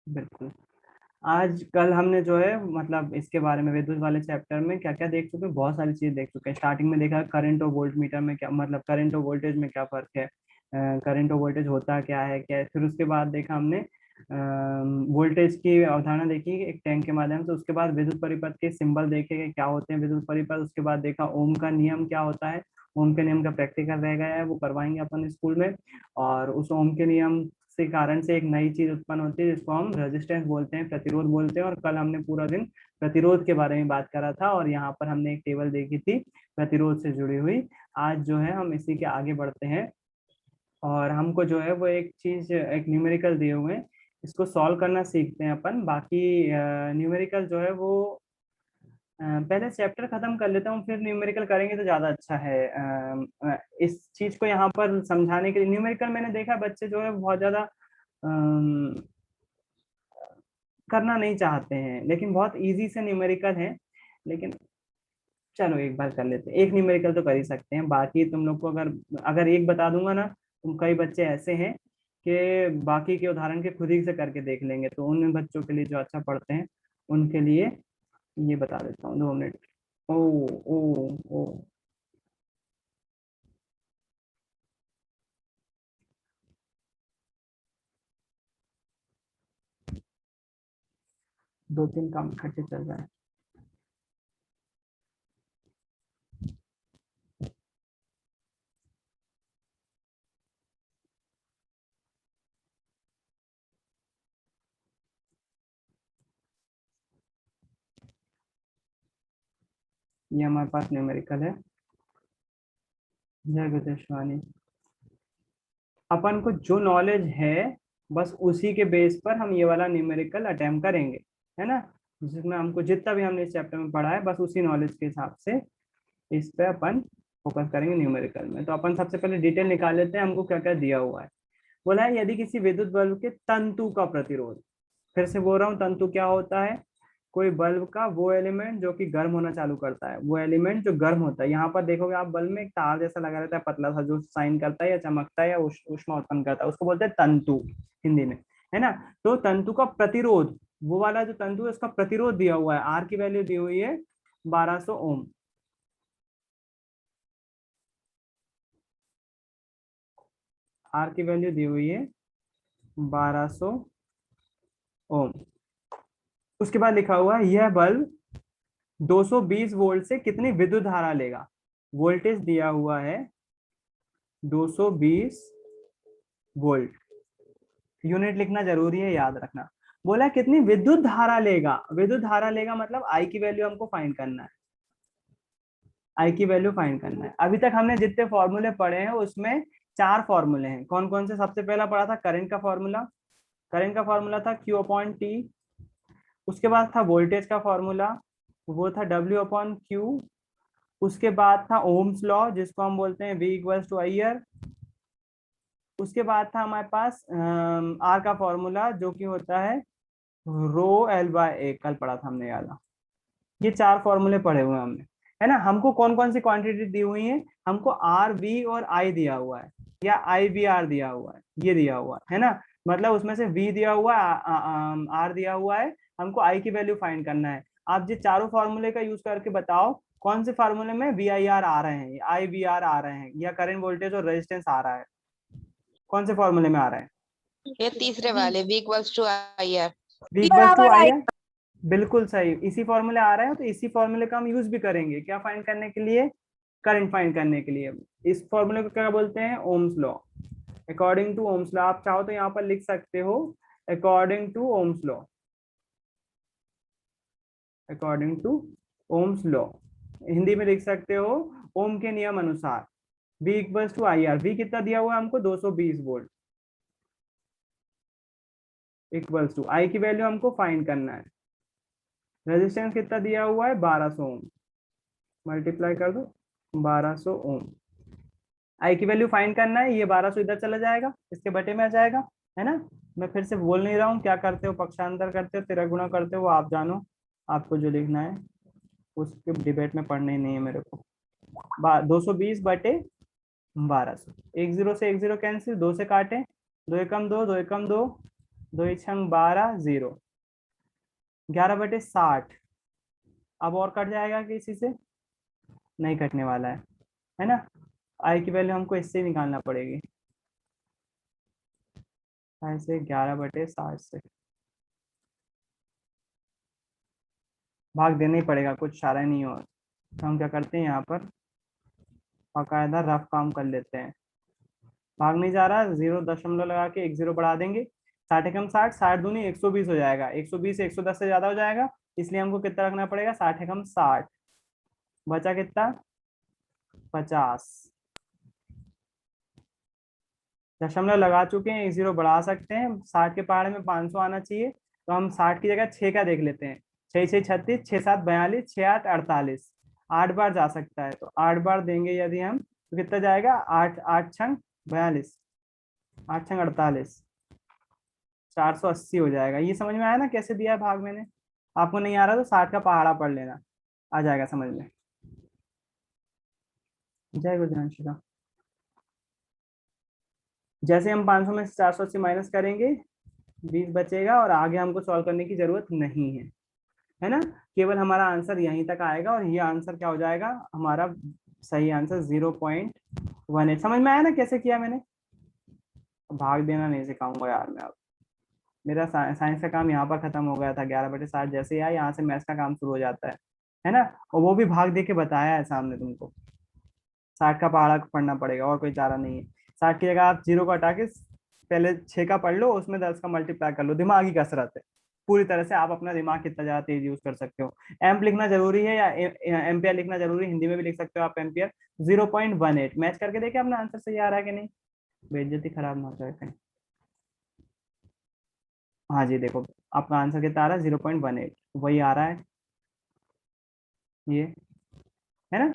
बिल्कुल। आज कल हमने जो है मतलब इसके बारे में विद्युत वाले चैप्टर में क्या क्या देख चुके हैं, बहुत सारी चीजें देख चुके हैं। स्टार्टिंग में देखा करंट और वोल्ट मीटर में क्या मतलब करंट और वोल्टेज में क्या फर्क है, करंट और वोल्टेज होता क्या है क्या है। फिर उसके बाद देखा हमने वोल्टेज की अवधारणा देखी एक टैंक के माध्यम से। उसके बाद विद्युत परिपथ के सिंबल देखे कि क्या होते हैं विद्युत परिपथ। उसके बाद देखा ओम का नियम क्या होता है। ओम के नियम का प्रैक्टिकल रह गया है, वो करवाएंगे अपन स्कूल में। और उस ओम के नियम से कारण से एक नई चीज उत्पन्न होती है जिसको हम रेजिस्टेंस बोलते हैं, प्रतिरोध बोलते हैं। और कल हमने पूरा दिन प्रतिरोध के बारे में बात करा था और यहाँ पर हमने एक टेबल देखी थी प्रतिरोध से जुड़ी हुई। आज जो है हम इसी के आगे बढ़ते हैं और हमको जो है वो एक चीज एक न्यूमेरिकल दिए हुए हैं, इसको सॉल्व करना सीखते हैं अपन। बाकी न्यूमेरिकल जो है वो पहले चैप्टर खत्म कर लेता हूँ फिर न्यूमेरिकल करेंगे तो ज्यादा अच्छा है। इस चीज को यहाँ पर समझाने के लिए न्यूमेरिकल मैंने देखा बच्चे जो है बहुत ज्यादा अम, करना नहीं चाहते हैं, लेकिन बहुत इजी से न्यूमेरिकल है। लेकिन चलो एक बार कर लेते हैं, एक न्यूमेरिकल तो कर ही सकते हैं। बाकी तुम लोग को अगर अगर एक बता दूंगा ना, तुम कई बच्चे ऐसे हैं कि बाकी के उदाहरण के खुद ही से करके देख लेंगे। तो उन बच्चों के लिए जो अच्छा पढ़ते हैं उनके लिए ये बता देता हूँ, 2 मिनट। ओ ओ ओ 2-3 काम इकट्ठे चल रहा है। ये हमारे पास न्यूमेरिकल है। जय विदेशवाणी। अपन को जो नॉलेज है बस उसी के बेस पर हम ये वाला न्यूमेरिकल अटेम्प्ट करेंगे, है ना। जिसमें हमको जितना भी हमने इस चैप्टर में पढ़ा है बस उसी नॉलेज के हिसाब से इस पे अपन फोकस करेंगे न्यूमेरिकल में। तो अपन सबसे पहले डिटेल निकाल लेते हैं हमको क्या क्या दिया हुआ है। बोला है यदि किसी विद्युत बल्ब के तंतु का प्रतिरोध, फिर से बोल रहा हूँ तंतु क्या होता है, कोई बल्ब का वो एलिमेंट जो कि गर्म होना चालू करता है, वो एलिमेंट जो गर्म होता है। यहाँ पर देखोगे आप बल्ब में एक तार जैसा लगा रहता है पतला सा जो साइन करता है या चमकता है या ऊष्मा उत्पन्न करता है, उसको बोलते हैं तंतु हिंदी में, है ना। तो तंतु का प्रतिरोध, वो वाला जो तंतु है उसका प्रतिरोध दिया हुआ है, आर की वैल्यू दी हुई है 1200 ओम। आर की वैल्यू दी हुई है 1200 ओम। उसके बाद लिखा हुआ है यह बल्ब 220 वोल्ट से कितनी विद्युत धारा लेगा। वोल्टेज दिया हुआ है 220 वोल्ट। यूनिट लिखना जरूरी है, याद रखना। बोला कितनी विद्युत धारा लेगा, विद्युत धारा लेगा मतलब आई की वैल्यू हमको फाइंड करना है। आई की वैल्यू फाइंड करना है। अभी तक हमने जितने फॉर्मूले पढ़े हैं उसमें 4 फॉर्मूले हैं। कौन कौन से, सबसे पहला पढ़ा था करंट का फॉर्मूला। करंट का फॉर्मूला था Q अपॉन टी। उसके बाद था वोल्टेज का फॉर्मूला, वो था W/Q। उसके बाद था ओम्स लॉ जिसको हम बोलते हैं V equals to I R. उसके बाद था हमारे पास आर का फॉर्मूला जो कि होता है ρL/A। कल पढ़ा था हमने, याद। ये 4 फॉर्मूले पढ़े हुए हैं हमने, है ना। हमको कौन कौन सी क्वांटिटी दी हुई है, हमको आर वी और आई दिया हुआ है या आई वी आर दिया हुआ है, ये दिया हुआ है ना। मतलब उसमें से वी दिया हुआ है, आर दिया हुआ है, हमको आई की वैल्यू फाइंड करना है। आप ये चारों फॉर्मूले का यूज करके बताओ कौन से फार्मूले में वी आई आर आ रहे हैं, आई वी आर आ रहे हैं, या करंट वोल्टेज और रेजिस्टेंस आ रहा है, कौन से फॉर्मूले में आ रहा है। ये तीसरे वाले V equals to I R. V equals to I है, बिल्कुल सही। इसी फॉर्मूले आ रहे हैं तो इसी फॉर्मूले का हम यूज भी करेंगे क्या फाइंड करने के लिए, करंट फाइंड करने के लिए। इस फॉर्मूले को क्या बोलते हैं, Ohm's law. According to Ohm's law, आप चाहो तो यहाँ पर लिख सकते हो according to Ohm's law, according to Ohm's law Hindi में लिख सकते हो ओम के नियम अनुसार। V equals to I R, V कितना दिया हुआ है हमको 220 वोल्ट, इक्वल्स टू आई की वैल्यू हमको फाइंड करना है। रेजिस्टेंस कितना दिया हुआ है 1200 ओम, मल्टीप्लाई कर दो 1200 ओम। आई की वैल्यू फाइंड करना है, ये 1200 इधर चला जाएगा इसके बटे में आ जाएगा, है ना। मैं फिर से बोल नहीं रहा हूँ, क्या करते हो पक्षांतर करते हो तिरा गुणा करते हो वो आप जानो, आपको जो लिखना है उसके डिबेट में पढ़ना ही नहीं है मेरे को। 220 बटे 1200, 1 0 से 1 0 कैंसिल, 2 से काटे, 2 एकम 2, 2 एकम 2, 2 छंग 12, 0। 11/60 अब और कट जाएगा कि इसी से? नहीं कटने वाला है ना? आई की वैल्यू हमको इससे निकालना पड़ेगी, ऐसे 11/60 से भाग देना ही पड़ेगा, कुछ चारा नहीं हो। तो हम क्या करते हैं, यहाँ पर बाकायदा रफ काम कर लेते हैं। भाग नहीं जा रहा, 0 दशमलव लगा के 1 0 बढ़ा देंगे। 60 एकम 60, 60 दूनी 120 हो जाएगा, 120 110 से ज्यादा हो जाएगा, इसलिए हमको कितना रखना पड़ेगा, 60 एकम 60। बचा कितना, 50। दशमलव लगा चुके हैं, 1 0 बढ़ा सकते हैं, 60 के पहाड़े में 500 आना चाहिए, तो हम 60 की जगह 6 का देख लेते हैं। 6 6 36, 6 7 42, 6 8 48, 8 बार जा सकता है, तो 8 बार देंगे यदि हम, तो कितना जाएगा, 8 8 छंग 42, 8 छंग 48, 480 हो जाएगा। ये समझ में आया ना कैसे दिया है भाग मैंने? आपको नहीं आ रहा तो 60 का पहाड़ा पढ़ लेना, आ जाएगा समझ में। जय गुरुवंशी का। जैसे हम 500 में से 480 माइनस करेंगे, 20 बचेगा, और आगे हमको सॉल्व करने की जरूरत नहीं है ना? केवल हमारा आंसर यहीं तक आएगा, और ये आंसर क्या हो जाएगा हमारा, सही आंसर 0.18। समझ में आया ना कैसे किया मैंने? भाग देना नहीं सिखाऊंगा यार मैं अब। मेरा साइंस का काम यहाँ पर खत्म हो गया था, 11/60 जैसे ही आया, यहाँ से मैथ्स का काम शुरू हो जाता है ना? और वो भी भाग दे के बताया है सामने तुमको। 60 का पहाड़ा पढ़ना पड़ेगा, और कोई चारा नहीं है। 60 की जगह आप 0 को हटा के पहले 6 का पढ़ लो, उसमें 10 का मल्टीप्लाई कर लो, दिमागी कसरत है पूरी तरह से। आप अपना दिमाग कितना ज्यादा तेज यूज कर सकते हो। एम्प लिखना जरूरी है या एम्पियर लिखना जरूरी है? हिंदी में भी लिख सकते हो आप एम्पियर। 0.18 मैच करके देखे अपना आंसर सही आ रहा है कि नहीं, बेइज्जती खराब ना हो जाए कहीं। हाँ जी देखो, आपका आंसर कितना आ रहा है, 0.18 वही आ रहा है ये, है ना?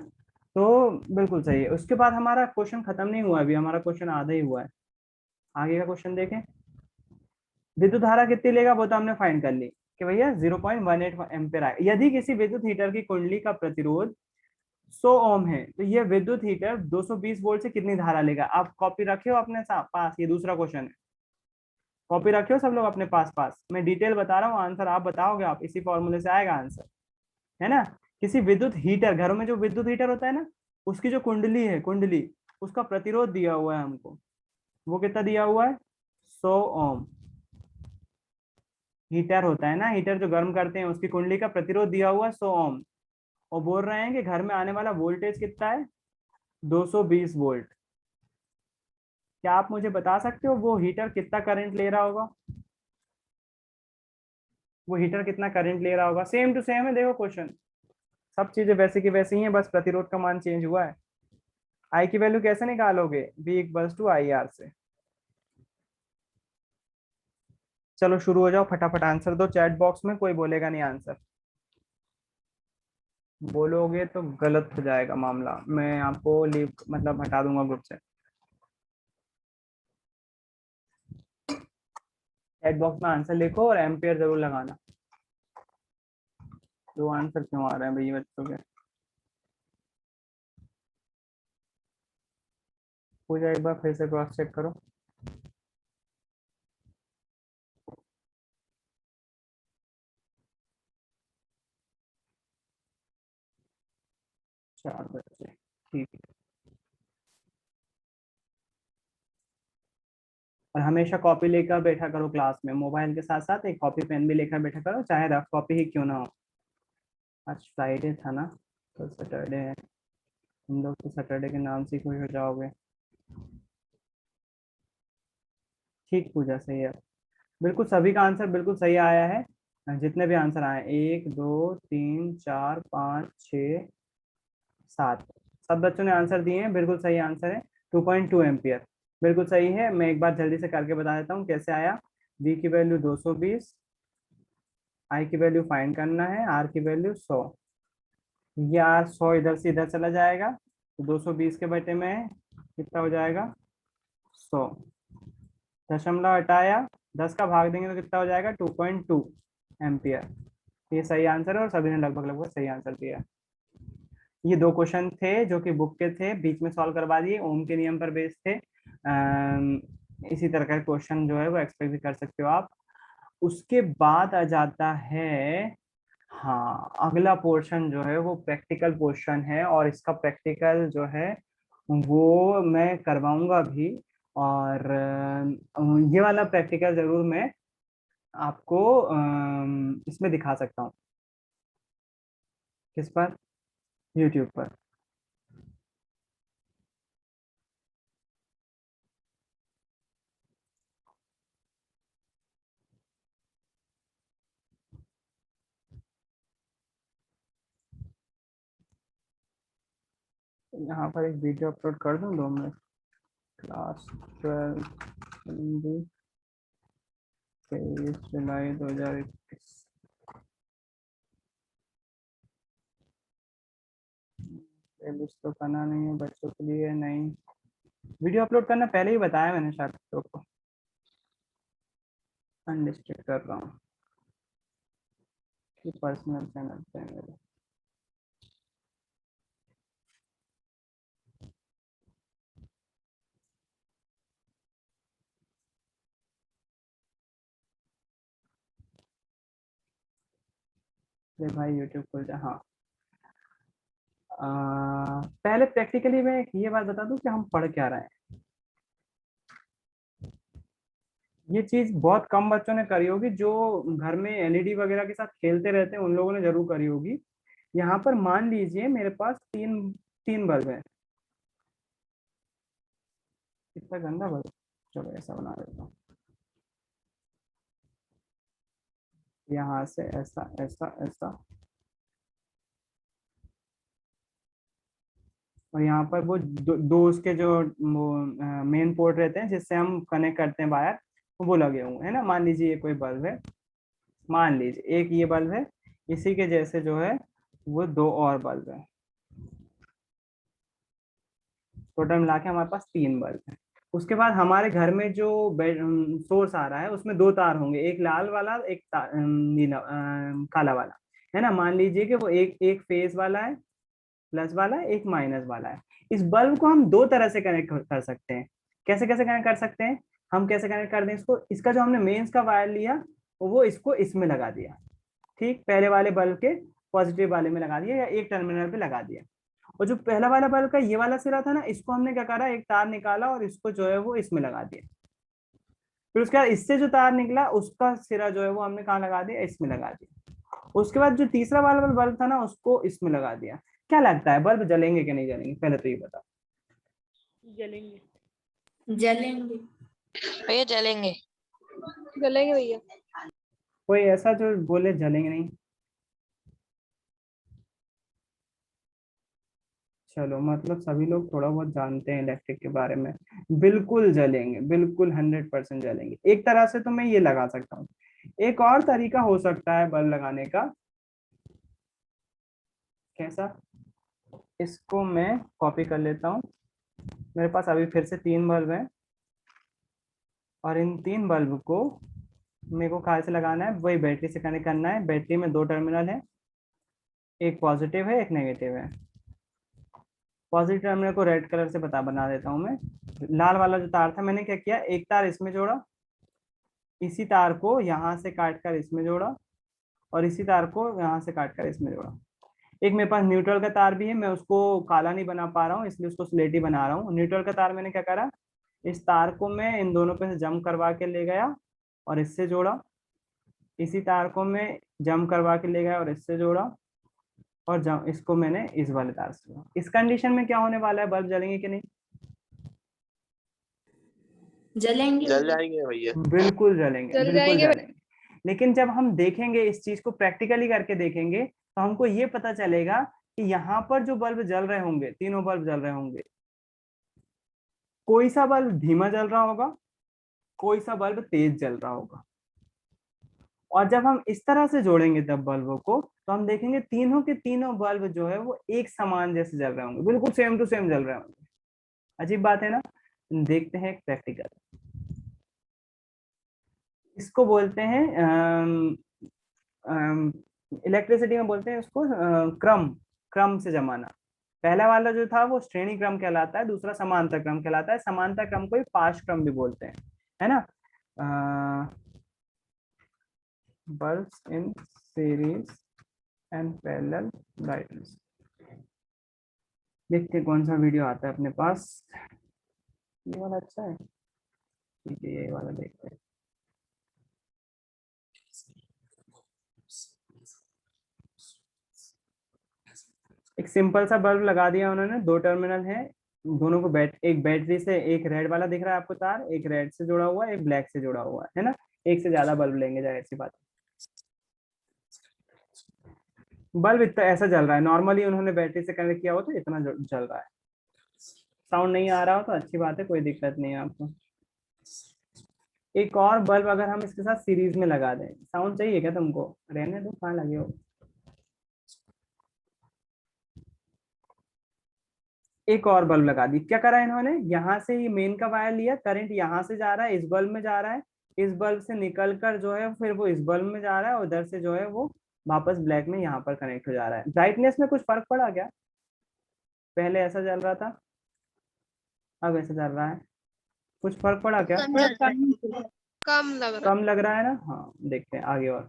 तो बिल्कुल सही है। उसके बाद हमारा क्वेश्चन खत्म नहीं हुआ, अभी हमारा क्वेश्चन आधा ही हुआ है। आगे का क्वेश्चन देखें। विद्युत धारा कितनी लेगा वो तो हमने फाइंड कर ली कि भैया 0.18 एम्पेयर आए। यदि किसी विद्युत हीटर की कुंडली का प्रतिरोध 100 ओम है, तो ये विद्युत हीटर 220 वोल्ट से कितनी धारा लेगा? आप कॉपी रखे हो अपने पास, ये दूसरा क्वेश्चन है। कॉपी रखे हो सब लोग अपने पास पास, मैं डिटेल बता रहा हूँ, आंसर आप बताओगे, आप इसी फॉर्मूले से आएगा आंसर, है ना? किसी विद्युत हीटर, घरों में जो विद्युत हीटर होता है ना, उसकी जो कुंडली है, कुंडली, उसका प्रतिरोध दिया हुआ है हमको, वो कितना दिया हुआ है, 100 ओम। हीटर होता है ना, हीटर जो गर्म करते हैं, उसकी कुंडली का प्रतिरोध दिया हुआ है 100 ओम, और बोल रहे हैं कि घर में आने वाला वोल्टेज कितना है, 220 वोल्ट। क्या आप मुझे बता सकते हो वो हीटर कितना करंट ले रहा होगा? वो हीटर कितना करंट ले रहा होगा? सेम टू सेम है, देखो क्वेश्चन, सब चीजें वैसे की वैसी ही हैं, बस प्रतिरोध का मान चेंज हुआ है। आई की वैल्यू कैसे निकालोगे, V equals to I R से। चलो शुरू हो जाओ, फटाफट आंसर दो, चैट बॉक्स में कोई बोलेगा नहीं आंसर, बोलोगे तो गलत हो जाएगा मामला, मैं आपको लीव मतलब हटा दूंगा ग्रुप से। चैट बॉक्स में आंसर लिखो और एम्पियर जरूर लगाना। दो आंसर क्यों आ रहे हैं भैया बच्चों के? पूजा एक बार फिर से क्रॉस चेक करो। 4 बच्चे, ठीक है। और हमेशा कॉपी लेकर बैठा करो क्लास में, मोबाइल के साथ साथ एक कॉपी पेन भी लेकर बैठा करो, चाहे रफ कॉपी ही क्यों ना हो। आज फ्राइडे था ना, तो सैटरडे है, तुम लोग तो सैटरडे के नाम से खुश हो जाओगे। ठीक पूजा, सही है। बिल्कुल सभी का आंसर बिल्कुल सही आया है, जितने भी आंसर आए, 1 2 3 4 5 6 7, सब बच्चों ने आंसर दिए हैं, बिल्कुल सही आंसर है, 2.2 एम्पियर, बिल्कुल सही है। मैं एक बार जल्दी से करके बता देता हूँ कैसे आया। V की वैल्यू 220, I की वैल्यू फाइंड करना है, R की वैल्यू 100। ये R 100 इधर से इधर चला जाएगा, तो 220 के बटे में कितना हो जाएगा, 100। दशमलव हटाया, 10 का भाग देंगे तो कितना हो जाएगा, 2.2 एम्पियर। ये सही आंसर है, और सभी ने लगभग लगभग सही आंसर दिया। ये दो क्वेश्चन थे जो कि बुक के थे, बीच में सॉल्व करवा दिए, ओम के नियम पर बेस्ड थे। इसी तरह का क्वेश्चन जो है वो एक्सपेक्ट भी कर सकते हो आप। उसके बाद आ जाता है, हाँ, अगला पोर्शन जो है वो प्रैक्टिकल पोर्शन है, और इसका प्रैक्टिकल जो है वो मैं करवाऊंगा भी। और ये वाला प्रैक्टिकल जरूर मैं आपको इसमें दिखा सकता हूँ। किस पर? यूट्यूब पर। यहाँ पर एक वीडियो अपलोड कर दूँ 2 मिनट। क्लास 12 हिंदी 23 जुलाई 2021। प्लेलिस्ट तो करना नहीं है, बच्चों के लिए नहीं। वीडियो अपलोड करना पहले ही बताया मैंने शायद को। अनलिस्टेड कर रहा हूँ कि पर्सनल चैनल पे है मेरे। ले भाई यूट्यूब खुल जा। हाँ, पहले प्रैक्टिकली मैं ये बात बता दूं कि हम पढ़ क्या रहे हैं। ये चीज बहुत कम बच्चों ने करी होगी, जो घर में एलईडी वगैरह के साथ खेलते रहते हैं उन लोगों ने जरूर करी होगी। यहाँ पर मान लीजिए मेरे पास तीन तीन बल्ब है। कितना गंदा बल्ब। चलो ऐसा बना देता हूँ, यहाँ से ऐसा ऐसा ऐसा, और यहाँ पर वो दो उसके जो मेन पोर्ट रहते हैं जिससे हम कनेक्ट करते हैं वायर, वो लगे हुए हैं ना। मान लीजिए ये कोई बल्ब है, मान लीजिए एक ये बल्ब है, इसी के जैसे जो है वो 2 और बल्ब है। टोटल मिला के हमारे पास 3 बल्ब है। उसके बाद हमारे घर में जो सोर्स आ रहा है उसमें 2 तार होंगे, एक लाल वाला, एक नीला काला वाला, है ना। मान लीजिए कि वो एक एक फेज वाला है, प्लस वाला है, एक माइनस वाला है। इस बल्ब को हम 2 तरह से कनेक्ट कर सकते हैं। कैसे कैसे कनेक्ट कर सकते हैं? हम कैसे कनेक्ट कर दें इसको, इसका जो हमने मेंस का वायर लिया वो इसको इसमें लगा दिया, ठीक, पहले वाले बल्ब के पॉजिटिव वाले में लगा दिया या एक टर्मिनल पे लगा दिया। और जो पहला वाला बल्ब का ये वाला सिरा था ना, इसको हमने क्या करा, एक तार निकाला और इसको जो है वो इसमें लगा दिया। फिर उसके बाद इससे जो तार निकला उसका सिरा जो है वो हमने कहाँ लगा दिया, इसमें लगा दिया। उसके बाद जो तीसरा वाला बल्ब था ना उसको इसमें लगा दिया। क्या लगता है बल्ब जलेंगे कि नहीं जलेंगे, पहले तो ये बता। जलेंगे। जलेंगे। भैया जलेंगे। जलेंगे भैया। कोई ऐसा जो बोले जलेंगे नहीं? चलो, मतलब सभी लोग थोड़ा बहुत जानते हैं इलेक्ट्रिक के बारे में। बिल्कुल जलेंगे, बिल्कुल 100% जलेंगे। एक तरह से तो मैं ये लगा सकता हूँ। एक और तरीका हो सकता है बल्ब लगाने का। कैसा? इसको मैं कॉपी कर लेता हूँ। मेरे पास अभी फिर से 3 बल्ब हैं, और इन 3 बल्ब को मेरे को कहाँ से लगाना है, वही बैटरी से कनेक्ट करना है। बैटरी में 2 टर्मिनल है, एक पॉजिटिव है एक नेगेटिव है। पॉजिटिव टर्मिनल को रेड कलर से बना देता हूँ मैं। लाल वाला जो तार था मैंने क्या किया, एक तार इसमें जोड़ा, इसी तार को यहाँ से काट कर इसमें जोड़ा, और इसी तार को यहाँ से काट कर इसमें जोड़ा। एक मेरे पास न्यूट्रल का तार भी है, मैं उसको काला नहीं बना पा रहा हूँ इसलिए उसको स्लेटी बना रहा हूँ। न्यूट्रल का तार मैंने क्या करा, इस तार को मैं इन दोनों पे से जम करवा के ले गया और इससे जोड़ा, इसी तार को मैं जम करवा के ले गया और इससे जोड़ा, और जम इसको मैंने इस वाले तार से जोड़ा। इस कंडीशन में क्या होने वाला है, बल्ब जलेंगे कि नहीं? जलेंगे। जल जाएंगे भैया। बिल्कुल जलेंगे, जल बिल्कुल जाएंगे। जलेंगे। लेकिन जब हम देखेंगे इस चीज को प्रैक्टिकली करके देखेंगे तो हमको ये पता चलेगा कि यहाँ पर जो बल्ब जल रहे होंगे, तीनों बल्ब जल रहे होंगे, कोई सा बल्ब धीमा जल रहा होगा, कोई सा बल्ब तेज जल रहा होगा। और जब हम इस तरह से जोड़ेंगे तब बल्बों को, तो हम देखेंगे तीनों के तीनों बल्ब जो है वो एक समान जैसे जल रहे होंगे, बिल्कुल सेम टू सेम जल रहे होंगे। अजीब बात है ना। देखते हैं प्रैक्टिकल। इसको बोलते हैं इलेक्ट्रिसिटी में बोलते हैं उसको क्रम, क्रम से जमाना। पहला वाला जो था वो श्रेणी क्रम कहलाता है, दूसरा समांतर क्रम कहलाता है। समांतर क्रम को ही पाश क्रम भी बोलते हैं, है ना। bulbs in series and parallel brightness। देखते हैं कौन सा वीडियो आता है अपने पास। ये वाला अच्छा है, ठीक है, ये वाला देखते हैं। एक सिंपल सा बल्ब लगा दिया उन्होंने, 2 टर्मिनल है, दोनों को एक बैटरी से, एक रेड वाला दिख रहा है आपको तार, एक रेड से जुड़ा हुआ है, एक ब्लैक से जुड़ा हुआ है ना। एक से ज्यादा बल्ब लेंगे, जाहिर सी बात है। बल्ब इतना ऐसा जल रहा है, नॉर्मली उन्होंने बैटरी से कनेक्ट किया हो तो इतना जल रहा है। साउंड नहीं आ रहा हो तो अच्छी बात है, कोई दिक्कत नहीं है आपको। एक और बल्ब अगर हम इसके साथ सीरीज में लगा दें, साउंड चाहिए क्या तुमको? रहने दो, कहाँ लगे हो। एक और बल्ब लगा दी। क्या करा इन्होंने, यहाँ से ये मेन का वायर लिया, करंट यहाँ से जा रहा है, इस बल्ब में जा रहा है, इस बल्ब से निकल कर जो है फिर वो इस बल्ब में जा रहा है, और उधर से जो है वो वापस ब्लैक में यहाँ पर कनेक्ट हो जा रहा है। ब्राइटनेस में कुछ फर्क पड़ा क्या? पहले ऐसा चल रहा था, अब ऐसा चल रहा है, कुछ फर्क पड़ा क्या? कम लग रहा कम लग रहा है ना। हाँ, देखते हैं आगे और।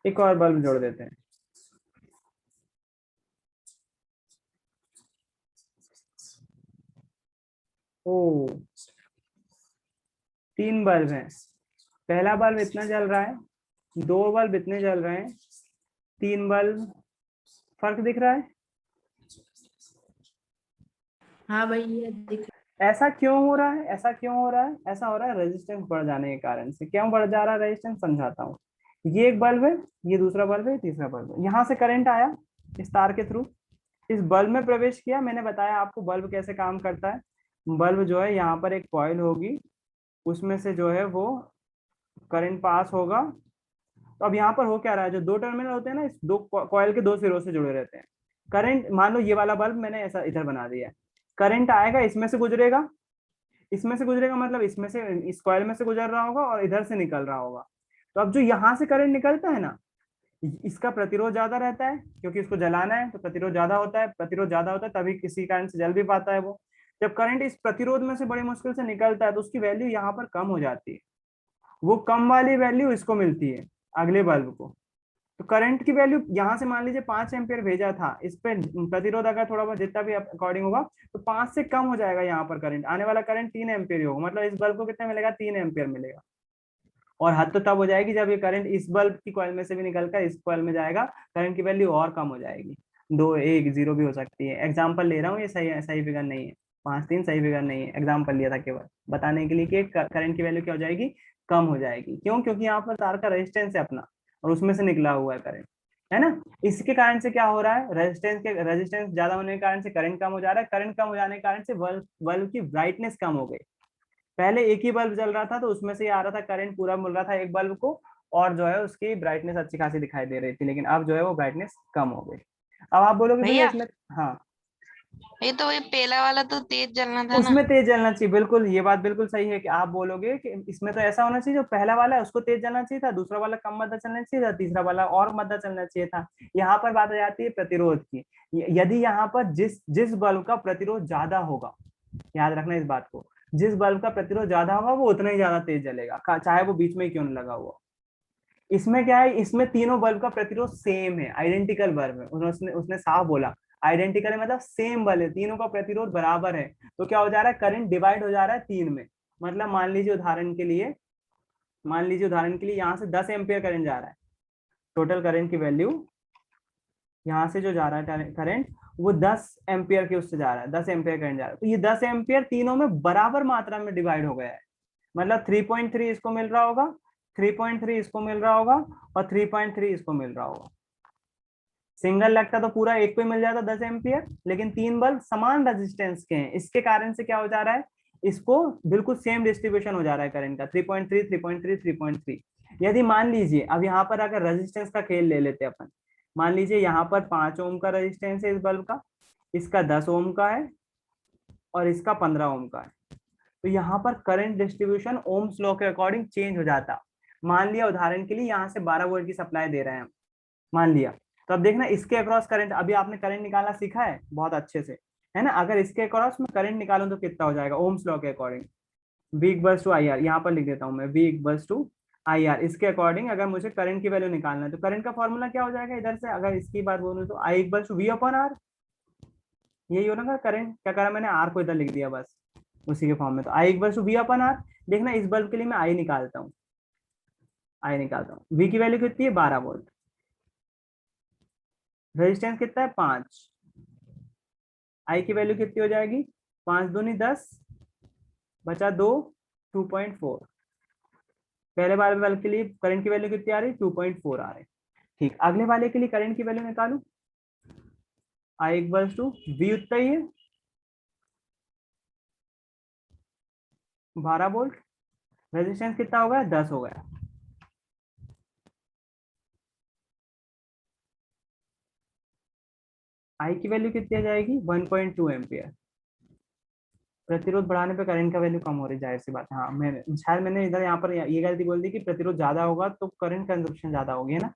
एक और बल्ब जोड़ देते हैं। ओ, 3 बल्ब हैं। पहला बल्ब इतना जल रहा है, 2 बल्ब इतने जल रहे हैं, 3 बल्ब। फर्क दिख रहा है? हाँ भैया दिख ऐसा क्यों हो रहा है? ऐसा क्यों हो रहा है? ऐसा हो रहा है रेजिस्टेंस बढ़ जाने के कारण से। क्यों बढ़ जा रहा है रेजिस्टेंस, समझाता हूँ। ये एक बल्ब है, ये दूसरा बल्ब है, तीसरा बल्ब है। यहाँ से करंट आया इस तार के थ्रू, इस बल्ब में प्रवेश किया। मैंने बताया आपको बल्ब कैसे काम करता है। बल्ब जो है यहाँ पर एक कॉइल होगी, उसमें से जो है वो करंट पास होगा। तो अब यहाँ पर हो क्या रहा है, जो 2 टर्मिनल होते हैं ना, इस 2 कॉइल के 2 सिरों से जुड़े रहते हैं। करंट, मान लो ये वाला बल्ब मैंने ऐसा इधर बना दिया है, करंट आएगा, इसमें से गुजरेगा, इसमें से गुजरेगा मतलब इसमें से, इस कॉइल में से गुजर रहा होगा और इधर से निकल रहा होगा। तो अब जो यहाँ से करंट निकलता है ना, इसका प्रतिरोध ज्यादा रहता है, क्योंकि इसको जलाना है तो प्रतिरोध ज्यादा होता है। प्रतिरोध ज्यादा होता है तभी किसी कारण से जल भी पाता है वो। जब करंट इस प्रतिरोध में से बड़ी मुश्किल से निकलता है तो उसकी वैल्यू यहाँ पर कम हो जाती है। वो कम वाली वैल्यू इसको मिलती है, अगले बल्ब को। तो करंट की वैल्यू यहाँ से मान लीजिए 5 एम्पियर भेजा था, इस पे प्रतिरोध अगर थोड़ा बहुत जितना भी अकॉर्डिंग होगा तो 5 से कम हो जाएगा। यहाँ पर करंट आने वाला करंट 3 एम्पियर ही होगा, मतलब इस बल्ब को कितना मिलेगा, 3 एम्पियर मिलेगा। और हद तो तब हो जाएगी जब ये करंट इस बल्ब की कॉइल में से भी निकलकर इस कॉइल में जाएगा, करंट की वैल्यू और कम हो जाएगी। 2, 1, 0 भी हो सकती है। एग्जाम्पल ले रहा हूँ, ये सही फिगर नहीं है। 5, 3 सही फिगर नहीं है, एग्जाम्पल लिया था केवल बताने के लिए कि करंट की वैल्यू क्या हो जाएगी, कम हो जाएगी। क्यों? क्योंकि यहाँ पर तार का रेजिस्टेंस है अपना, और उसमें से निकला हुआ है करंट, है ना। इसके कारण से क्या हो रहा है, रेजिस्टेंस ज्यादा होने के कारण से करंट कम हो जा रहा है। करंट कम हो जाने के कारण से बल्ब की ब्राइटनेस कम हो गई। पहले एक ही बल्ब जल रहा था तो उसमें से आ रहा था करंट, पूरा मिल रहा था एक बल्ब को, और जो है उसकी ब्राइटनेस अच्छी खासी दिखाई दे रही थी। लेकिन अब जो है वो ब्राइटनेस कम हो गई। अब आप बोलोगे भैया भैया इसमें, हाँ, ये तो वही पहला वाला तो तेज जलना था ना। उसमें तेज जलना चाहिए, बिल्कुल ये बात बिल्कुल सही है कि आप बोलोगे कि इसमें तो ऐसा होना चाहिए, जो पहला वाला है उसको तेज जलना चाहिए था, दूसरा वाला कम मद्दा चलना चाहिए था, तीसरा वाला और मद्दा चलना चाहिए था। यहाँ पर बात आ जाती है प्रतिरोध की। यदि यहाँ पर जिस जिस बल्ब का प्रतिरोध ज्यादा होगा, याद रखना इस बात को, जिस बल्ब का प्रतिरोध ज्यादा होगा वो उतना ही ज्यादा तेज जलेगा, चाहे वो बीच में ही क्यों न लगा हुआ। इसमें क्या है, इसमें तीनों बल्ब का प्रतिरोध सेम है, आइडेंटिकल बल्ब है। उसने साफ बोला आइडेंटिकल है, मतलब सेम बल्ब है, तीनों का प्रतिरोध बराबर है। तो क्या हो जा रहा है, करंट डिवाइड हो जा रहा है 3 में। मतलब मान लीजिए उदाहरण के लिए यहाँ से 10 एम्पियर करंट जा रहा है। टोटल करंट की वैल्यू यहाँ से जो जा रहा है करंट, वो 10 एम्पियर के उससे जा रहा है, 10 एम्पियर करंट जा रहा है। तो ये 10 एम्पियर तीनों में बराबर मात्रा में डिवाइड हो गया है। मतलब 3.3 इसको मिल रहा होगा, 3.3 इसको मिल रहा होगा, और 3.3 इसको मिल रहा होगा। सिंगल लगता तो पूरा एक पे मिल जाता 10 एम्पियर, लेकिन 3 बल्ब समान रेजिस्टेंस के हैं। इसके कारण से क्या हो जा रहा है, इसको बिल्कुल सेम डिस्ट्रीब्यूशन हो जा रहा है करंट का, 3.3, 3.3, 3.3। यदि मान लीजिए अब यहाँ पर अगर रेजिस्टेंस का खेल ले लेते अपन, मान लीजिए यहाँ पर 5 ओम का रेजिस्टेंस है इस बल्ब का, इसका 10 ओम का है, और इसका 15 ओम का है। तो यहाँ पर करंट डिस्ट्रीब्यूशन ओम्स लॉ के अकॉर्डिंग चेंज हो जाता। मान लिया उदाहरण के लिए यहाँ से 12 वोल्ट की सप्लाई दे रहे हैं, मान लिया। तो अब देखना इसके अक्रॉस करंट, अभी आपने करंट निकालना सीखा है बहुत अच्छे से, है ना। अगर इसके अक्रॉस में करंट निकालूं तो कितना हो जाएगा ओम्स लॉ के according, V equals to I R, यहाँ पर लिख देता हूँ मैं V equals to I R. इसके अकॉर्डिंग अगर मुझे करंट की वैल्यू निकालना है तो करंट का फॉर्मूला क्या हो जाएगा इधर से, अगर इसकी बात बोलूं तो I equals to V upon R, यही हो ना करंट। क्या करा मैंने, आर को इधर लिख दिया बस उसी के फॉर्म में। तो I equals to V upon R. देखना इस बल्ब के लिए मैं I निकालता हूँ, V की वैल्यू कितनी है 12 वोल्ट, रेजिस्टेंस कितना है 5, I की वैल्यू कितनी हो जाएगी 5 दूनी 10 बचा 2, 2.4। पहले वाले के लिए करंट की वैल्यू कितनी आ रही है 2.4 आ रही है। ठीक, अगले वाले के लिए करंट की वैल्यू निकालू, I इक्वल्स टू V उतना ही है 12 वोल्ट, रेजिस्टेंस कितना हो गया 10 हो गया। I की वैल्यू कितनी आ जाएगी 1.2 एम्पियर। प्रतिरोध बढ़ाने पे करंट का वैल्यू कम हो रही है, जाहिर सी बात है। हाँ मैंने इधर यहाँ पर ये गलती बोल दी कि प्रतिरोध ज्यादा होगा तो करंट कंजप्शन ज्यादा होगी, है ना।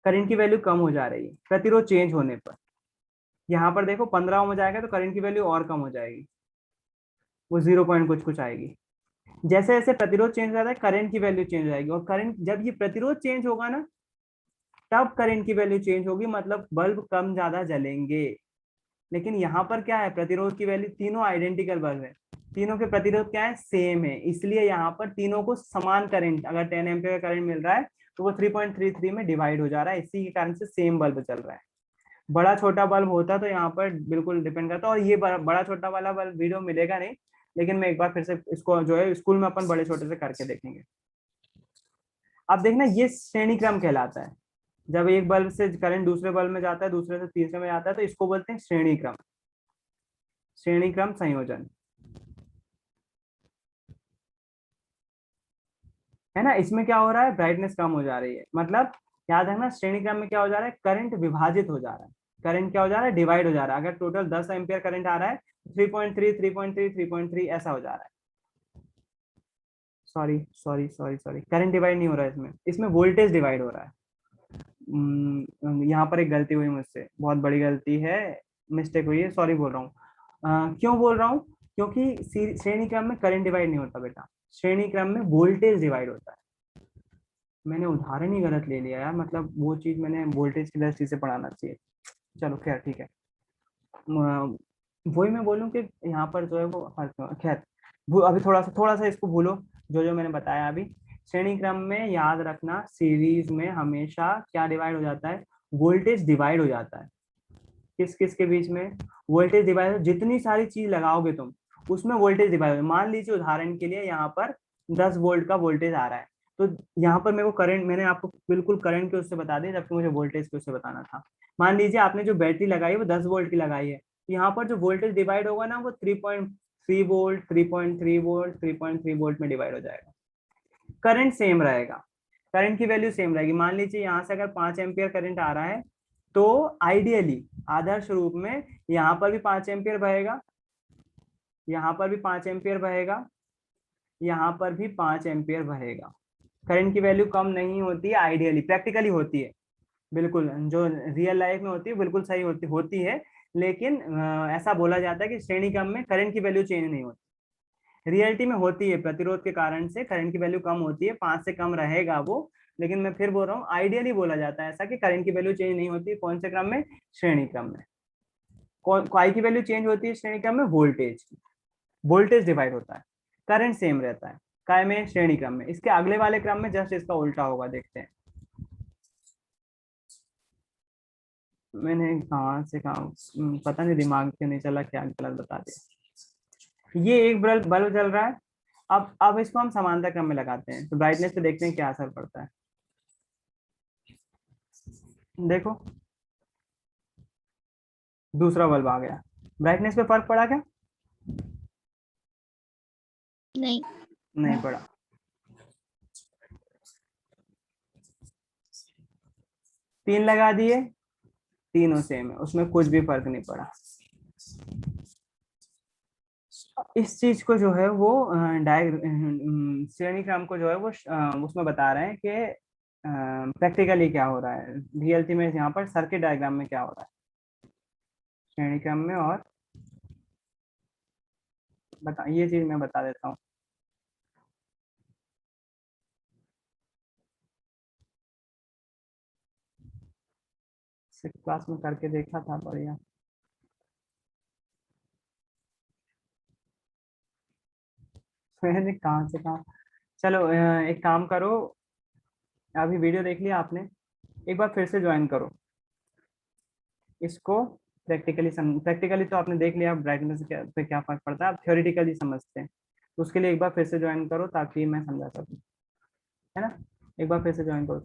करंट की वैल्यू कम हो जा रही है प्रतिरोध चेंज होने पर। यहाँ पर देखो 15 ओम हो जाएगा तो करंट की वैल्यू और कम हो जाएगी, वो 0 पॉइंट कुछ कुछ आएगी। जैसे जैसे प्रतिरोध चेंज हो जाता है करंट की वैल्यू चेंज हो जाएगी, और करंट जब ये प्रतिरोध चेंज होगा ना तब करंट की वैल्यू चेंज होगी, मतलब बल्ब कम ज्यादा जलेंगे। लेकिन यहाँ पर क्या है, प्रतिरोध की वैल्यू, तीनों आइडेंटिकल बल्ब है, तीनों के प्रतिरोध क्या है सेम है, इसलिए यहाँ पर तीनों को समान करंट, अगर 10 एम्पीयर का करंट मिल रहा है तो वो 3.33 में डिवाइड हो जा रहा है, इसी के कारण से सेम बल्ब चल रहा है। बड़ा छोटा बल्ब होता तो यहाँ पर बिल्कुल डिपेंड करता, और ये बड़ा छोटा वाला बल्ब वीडियो मिलेगा नहीं, लेकिन मैं एक बार फिर से इसको जो है स्कूल में अपन बड़े छोटे से करके देखेंगे। अब देखना ये श्रेणी क्रम कहलाता है, जब एक बल्ब से करंट दूसरे बल्ब में जाता है, दूसरे से तीसरे में जाता है, तो इसको बोलते हैं श्रेणी क्रम, श्रेणी क्रम संयोजन, है ना। इसमें क्या हो रहा है, ब्राइटनेस कम हो जा रही है, मतलब याद रखना श्रेणी क्रम में क्या हो जा रहा है, करंट विभाजित हो जा रहा है, करंट क्या हो जा रहा है डिवाइड हो जा रहा है। अगर टोटल 10 एम्पियर करंट आ रहा है 3.3 3.3 3.3 ऐसा हो जा रहा है। Sorry sorry sorry sorry, current divide नहीं हो रहा है इसमें, इसमें वोल्टेज डिवाइड हो रहा है। यहाँ पर एक गलती हुई मुझसे, बहुत बड़ी गलती है, मिस्टेक हुई है, सॉरी बोल रहा हूँ। क्यों बोल रहा हूँ, क्योंकि श्रेणी क्रम में करंट डिवाइड नहीं होता बेटा, श्रेणी क्रम में वोल्टेज डिवाइड होता है। मैंने उदाहरण ही गलत ले लिया यार, मतलब वो चीज मैंने वोल्टेज की दृष्टि से पढ़ाना चाहिए। चलो खैर ठीक है, वही मैं बोलूँ कि यहाँ पर जो है वो खैर अभी थोड़ा सा इसको भूलो, जो जो मैंने बताया अभी। श्रेणी क्रम में याद रखना सीरीज में हमेशा क्या डिवाइड हो जाता है, वोल्टेज डिवाइड हो जाता है। किस किस के बीच में वोल्टेज डिवाइड, जितनी सारी चीज लगाओगे तुम उसमें वोल्टेज डिवाइड। मान लीजिए उदाहरण के लिए यहाँ पर 10 वोल्ट का वोल्टेज आ रहा है, तो यहाँ पर मेरे को करंट, मैंने आपको बिल्कुल करंट के उससे बता दिया जबकि मुझे वोल्टेज के उससे बताना था। मान लीजिए आपने जो बैटरी लगाई है वो 10 वोल्ट की लगाई है, यहाँ पर जो वोल्टेज डिवाइड होगा ना वो 3.3 वोल्ट 3.3 वोल्ट 3.3 वोल्ट में डिवाइड हो जाएगा। करंट सेम रहेगा, करंट की वैल्यू सेम रहेगी। मान लीजिए यहाँ से अगर 5 एम्पियर करंट आ रहा है तो आइडियली आदर्श रूप में यहाँ पर भी 5 एम्पियर बहेगा, यहाँ पर भी 5 एम्पियर बहेगा, यहाँ पर भी 5 एम्पियर बहेगा। करंट की वैल्यू कम नहीं होती है, आइडियली प्रैक्टिकली होती है, बिल्कुल जो रियल लाइफ में होती है बिल्कुल सही होती है। लेकिन ऐसा बोला जाता है कि श्रेणी क्रम में करंट की वैल्यू चेंज नहीं होती, रियलिटी में होती है, प्रतिरोध के कारण से करंट की वैल्यू कम होती है, 5 से कम रहेगा वो। लेकिन मैं फिर बोल रहा हूँ आइडियली बोला जाता है ऐसा कि करंट की वैल्यू चेंज नहीं होती। कौन से क्रम में, श्रेणी क्रम में। आई की वैल्यू चेंज होती है श्रेणी क्रम में, वोल्टेज, वोल्टेज डिवाइड होता है, करंट सेम रहता है काय में, श्रेणी क्रम में। इसके अगले वाले क्रम में जस्ट इसका उल्टा होगा, देखते हैं। मैंने कहाँ से कहाँ, पता नहीं दिमाग से नहीं चला, क्या गलत बता दिया। ये एक बल्ब जल रहा है, अब इसको हम समांतर क्रम में लगाते हैं तो ब्राइटनेस पे देखते हैं क्या असर पड़ता है। देखो दूसरा बल्ब आ गया, ब्राइटनेस पे फर्क पड़ा क्या, नहीं। नहीं पड़ा। तीन लगा दिए, तीनों सेम है, उसमें कुछ भी फर्क नहीं पड़ा। इस चीज को जो है वो श्रेणी क्रम को जो है वो उसमें बता रहे हैं कि प्रैक्टिकली क्या हो रहा है, वीएलसी में यहाँ पर सर्किट डायग्राम में क्या हो रहा है, श्रेणी क्रम में। और बता, ये चीज मैं बता देता हूँ। क्लास में करके देखा था, बढ़िया। मैंने कहाँ से कहा। चलो एक काम करो, अभी वीडियो देख लिया आपने, एक बार फिर से ज्वाइन करो इसको। प्रैक्टिकली तो आपने देख लिया ब्राइटनेस पे क्या फर्क पड़ता है, आप थ्योरेटिकली समझते हैं, तो उसके लिए एक बार फिर से ज्वाइन करो ताकि मैं समझा सकूँ, है ना। एक बार फिर से ज्वाइन करो।